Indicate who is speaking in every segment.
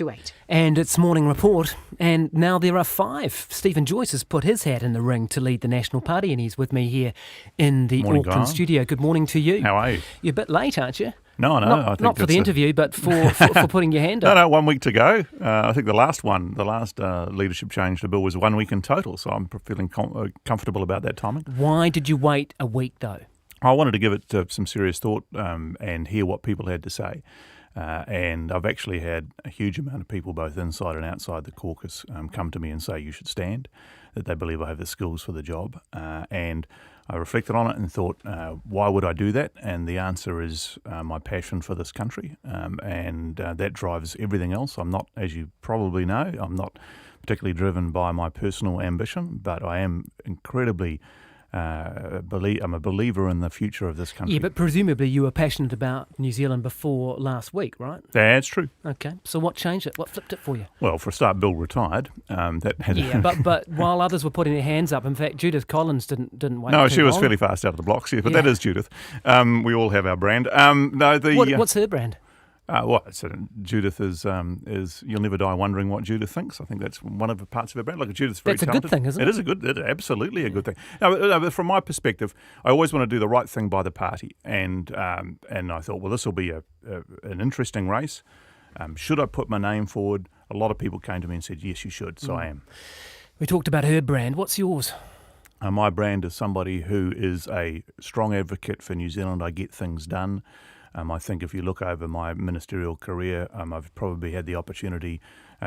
Speaker 1: to 8.
Speaker 2: And it's Morning Report, and now there are 5. Stephen Joyce has put his hat in the ring to lead the National Party, and he's with me here in the
Speaker 3: Morning,
Speaker 2: Auckland
Speaker 3: Guyon.
Speaker 2: studio. Good morning to you.
Speaker 3: How are you?
Speaker 2: You're a bit late, aren't you?
Speaker 3: No, I think
Speaker 2: not for the interview, but for putting your hand up.
Speaker 3: No, 1 week to go. I think the last leadership change to bill was 1 week in total, so I'm feeling comfortable about that timing.
Speaker 2: Why did you wait a week, though?
Speaker 3: I wanted to give it some serious thought and hear what people had to say. And I've actually had a huge amount of people, both inside and outside the caucus, come to me and say you should stand, that they believe I have the skills for the job. And I reflected on it and thought, why would I do that? And the answer is my passion for this country, and that drives everything else. I'm not, as you probably know, I'm not particularly driven by my personal ambition, but I am incredibly I'm a believer in the future of this country.
Speaker 2: Yeah, but presumably you were passionate about New Zealand before last week, right?
Speaker 3: That's true.
Speaker 2: Okay, so what changed it? What flipped it for you?
Speaker 3: Well, for a start, Bill retired. That had
Speaker 2: but while others were putting their hands up, in fact, Judith Collins didn't wait.
Speaker 3: No,
Speaker 2: too
Speaker 3: she was
Speaker 2: long.
Speaker 3: fairly fast out of the blocks. Yeah, but that is Judith. We all have our brand.
Speaker 2: What's her brand?
Speaker 3: Judith is you'll never die wondering what Judith thinks. I think that's one of the parts of her brand. Like Judith's very talented.
Speaker 2: That's a good thing, isn't it?
Speaker 3: It is absolutely a good thing. Now, but from my perspective, I always want to do the right thing by the party, and I thought, well, this will be an interesting race. Should I put my name forward? A lot of people came to me and said, yes, you should. So I am.
Speaker 2: We talked about her brand. What's yours?
Speaker 3: My brand is somebody who is a strong advocate for New Zealand. I get things done. I think if you look over my ministerial career, I've probably had the opportunity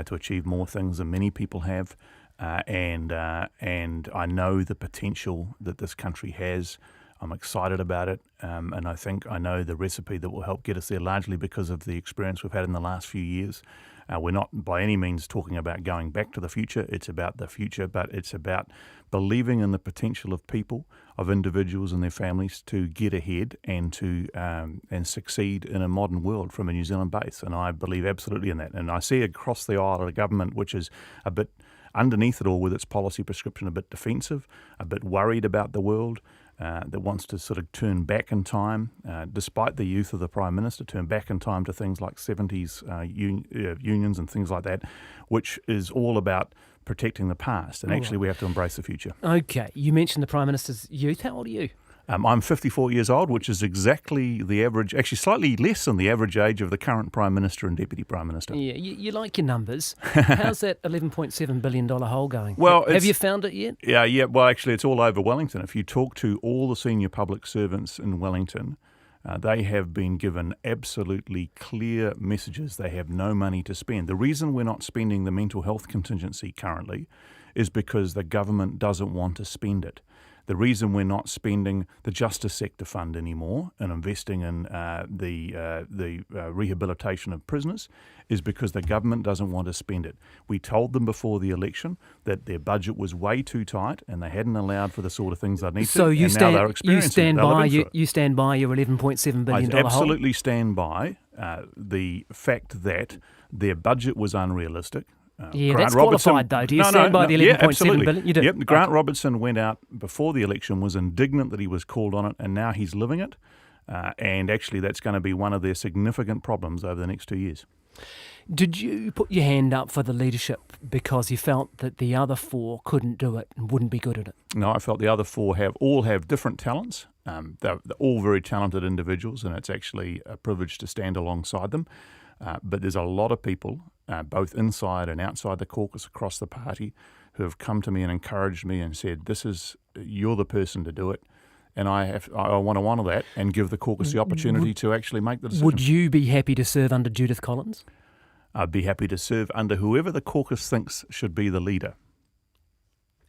Speaker 3: to achieve more things than many people have, and I know the potential that this country has. I'm excited about it, and I think I know the recipe that will help get us there, largely because of the experience we've had in the last few years. We're not by any means talking about going back to the future. It's about the future, but it's about believing in the potential of people, of individuals and their families to get ahead and to and succeed in a modern world from a New Zealand base. And I believe absolutely in that. And I see across the aisle a government which is a bit underneath it all with its policy prescription, a bit defensive, a bit worried about the world, that wants to sort of turn back in time, despite the youth of the Prime Minister, turn back in time to things like 70s unions and things like that, which is all about protecting the past. And actually we have to embrace the future.
Speaker 2: Okay, you mentioned the Prime Minister's youth. How old are you?
Speaker 3: I'm 54 years old, which is exactly the average, actually slightly less than the average age of the current Prime Minister and Deputy Prime Minister.
Speaker 2: Yeah, you like your numbers. How's that $11.7 billion hole going?
Speaker 3: Well,
Speaker 2: have you found it yet?
Speaker 3: Yeah. Well, actually, it's all over Wellington. If you talk to all the senior public servants in Wellington, they have been given absolutely clear messages. They have no money to spend. The reason we're not spending the mental health contingency currently is because the government doesn't want to spend it. The reason we're not spending the Justice Sector Fund anymore and investing in the rehabilitation of prisoners is because the government doesn't want to spend it. We told them before the election that their budget was way too tight and they hadn't allowed for the sort of things they need
Speaker 2: so
Speaker 3: to.
Speaker 2: You
Speaker 3: and now they're experiencing it.
Speaker 2: You stand by your $11.7 billion
Speaker 3: I absolutely stand by the fact that their budget was unrealistic.
Speaker 2: That's qualified, though. Do you stand by the $11.7 billion? You do.
Speaker 3: Yep. Grant Robertson went out before the election, was indignant that he was called on it, and now he's living it. And actually, that's going to be one of their significant problems over the next 2 years.
Speaker 2: Did you put your hand up for the leadership because you felt that the other 4 couldn't do it and wouldn't be good at it?
Speaker 3: No, I felt the other 4 all have different talents. They're all very talented individuals, and it's actually a privilege to stand alongside them. But there's a lot of people, both inside and outside the caucus across the party, who have come to me and encouraged me and said, you're the person to do it. And I want to honour that and give the caucus the opportunity to actually make the decision.
Speaker 2: Would you be happy to serve under Judith Collins?
Speaker 3: I'd be happy to serve under whoever the caucus thinks should be the leader.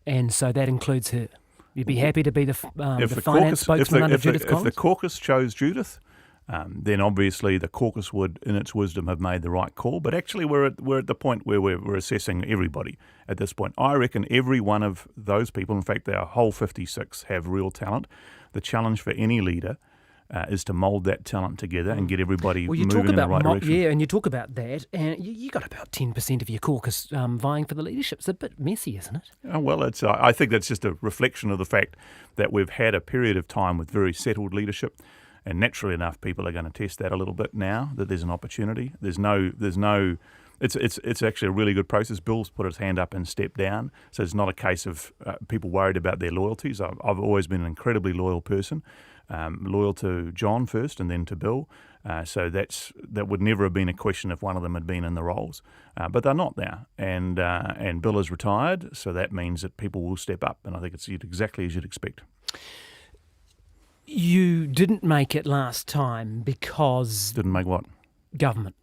Speaker 2: And so that includes her? You'd be happy to be the finance spokesman under Judith Collins?
Speaker 3: If the caucus chose Judith, then obviously the caucus would, in its wisdom, have made the right call. But actually we're at the point where we're assessing everybody at this point. I reckon every one of those people, in fact our whole 56, have real talent. The challenge for any leader is to mould that talent together and get everybody moving in the right direction.
Speaker 2: Yeah, and you talk about that, and you got about 10% of your caucus vying for the leadership. It's a bit messy, isn't it?
Speaker 3: Well, I think that's just a reflection of the fact that we've had a period of time with very settled leadership. And naturally enough, people are going to test that a little bit now that there's an opportunity. There's no It's actually a really good process. Bill's put his hand up and stepped down, so it's not a case of people worried about their loyalties. I've always been an incredibly loyal person, loyal to John first and then to Bill. So that would never have been a question if one of them had been in the roles, but they're not now. And Bill is retired, so that means that people will step up, and I think it's exactly as you'd expect.
Speaker 2: You didn't make it last time because
Speaker 3: Didn't make what?
Speaker 2: Government.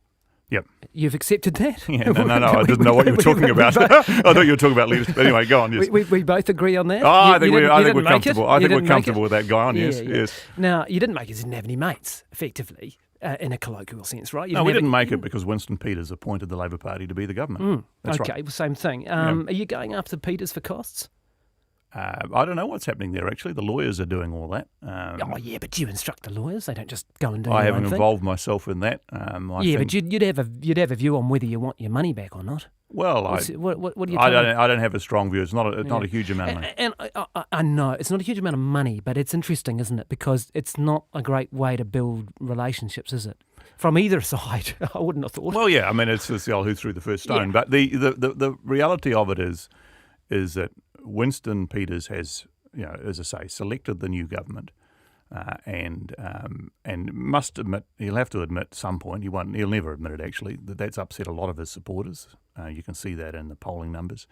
Speaker 3: Yep.
Speaker 2: You've accepted that?
Speaker 3: Yeah, no, I didn't know what you were talking about. I thought you were talking about leadership. Anyway, go on. Yes.
Speaker 2: We both agree on that?
Speaker 3: I think we're comfortable. I think we're comfortable with that. Go on.
Speaker 2: Yeah,
Speaker 3: Yes,
Speaker 2: yeah.
Speaker 3: yes.
Speaker 2: Now, you didn't make it, you didn't have any mates, effectively, in a colloquial sense, right?
Speaker 3: No, we didn't make it because Winston Peters appointed the Labor Party to be the government. That's
Speaker 2: okay,
Speaker 3: right.
Speaker 2: well, same thing. Are you going after Peters for costs?
Speaker 3: I don't know what's happening there, actually. The lawyers are doing all that.
Speaker 2: Oh, yeah, but you instruct the lawyers. They don't just go and do
Speaker 3: I
Speaker 2: their
Speaker 3: haven't
Speaker 2: own thing.
Speaker 3: involved myself in that.
Speaker 2: But you'd have a view on whether you want your money back or not.
Speaker 3: Well,
Speaker 2: What do you
Speaker 3: I don't have a strong view. It's not a huge amount of money.
Speaker 2: And I know it's not a huge amount of money, but it's interesting, isn't it? Because it's not a great way to build relationships, is it? From either side, I wouldn't have thought.
Speaker 3: Well, yeah, I mean, it's the old who threw the first stone.
Speaker 2: Yeah.
Speaker 3: But the reality of it is that Winston Peters has, as I say, selected the new government, and must admit, he'll have to admit at some point, he'll never admit it actually, that's upset a lot of his supporters. You can see that in the polling numbers.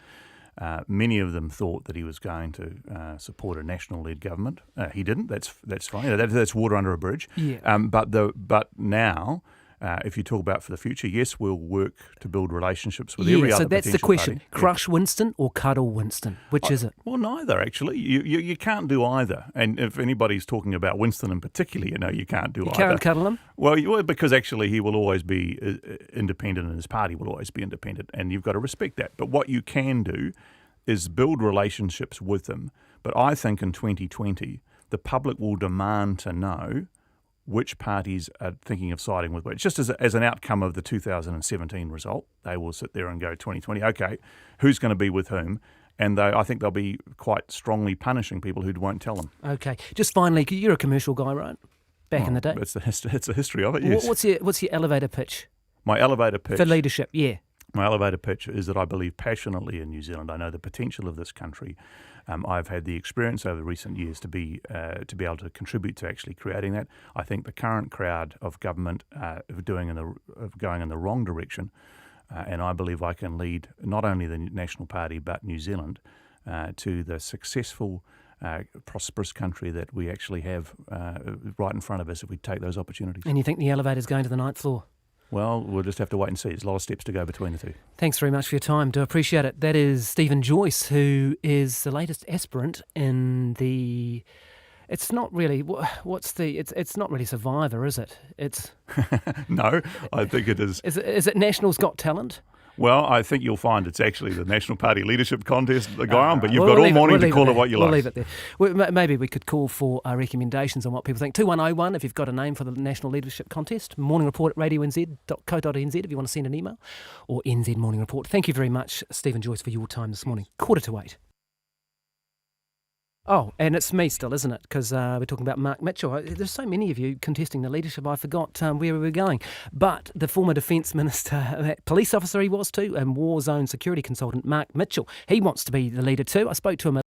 Speaker 3: Many of them thought that he was going to support a national-led government. He didn't. That's fine. That's water under a bridge.
Speaker 2: Yeah.
Speaker 3: But now, if you talk about for the future, yes, we'll work to build relationships with every other
Speaker 2: so that's the
Speaker 3: potential
Speaker 2: question.
Speaker 3: party.
Speaker 2: Crush Winston or cuddle Winston? Which is it?
Speaker 3: Well, neither, actually. You can't do either. And if anybody's talking about Winston in particular, you can't do either.
Speaker 2: You can't cuddle him?
Speaker 3: Well, because actually he will always be independent and his party will always be independent, and you've got to respect that. But what you can do is build relationships with them. But I think in 2020, the public will demand to know which parties are thinking of siding with which. Just as an outcome of the 2017 result, they will sit there and go 2020, okay, who's going to be with whom? And I think they'll be quite strongly punishing people who won't tell them.
Speaker 2: Okay. Just finally, you're a commercial guy, right? Back in the day.
Speaker 3: It's the history of it, yes.
Speaker 2: What's your elevator pitch?
Speaker 3: My elevator pitch.
Speaker 2: For leadership, yeah.
Speaker 3: My elevator pitch is that I believe passionately in New Zealand. I know the potential of this country. I've had the experience over recent years to be able to contribute to actually creating that. I think the current crowd of government are going in the wrong direction, and I believe I can lead not only the National Party but New Zealand to the successful, prosperous country that we actually have right in front of us if we take those opportunities.
Speaker 2: And you think the elevator's going to the 9th floor?
Speaker 3: Well, we'll just have to wait and see. There's a lot of steps to go between the two.
Speaker 2: Thanks very much for your time. Do appreciate it. That is Stephen Joyce, who is the latest aspirant in the... It's not really... It's not really Survivor, is it? It's...
Speaker 3: No, I think it is...
Speaker 2: Is it National's Got Talent?
Speaker 3: Well, I think you'll find it's actually the National Party Leadership Contest, Guyon, but you've got all morning to call it what you like.
Speaker 2: We'll leave it there. Maybe we could call for recommendations on what people think. 2101 if you've got a name for the National Leadership Contest. Morning Report at radionz.co.nz if you want to send an email. Or NZ Morning Report. Thank you very much, Stephen Joyce, for your time this morning. 7:45. Oh, and it's me still, isn't it? Because we're talking about Mark Mitchell. There's so many of you contesting the leadership, I forgot where we were going. But the former Defence Minister, police officer he was too, and war zone security consultant Mark Mitchell, he wants to be the leader too. I spoke to him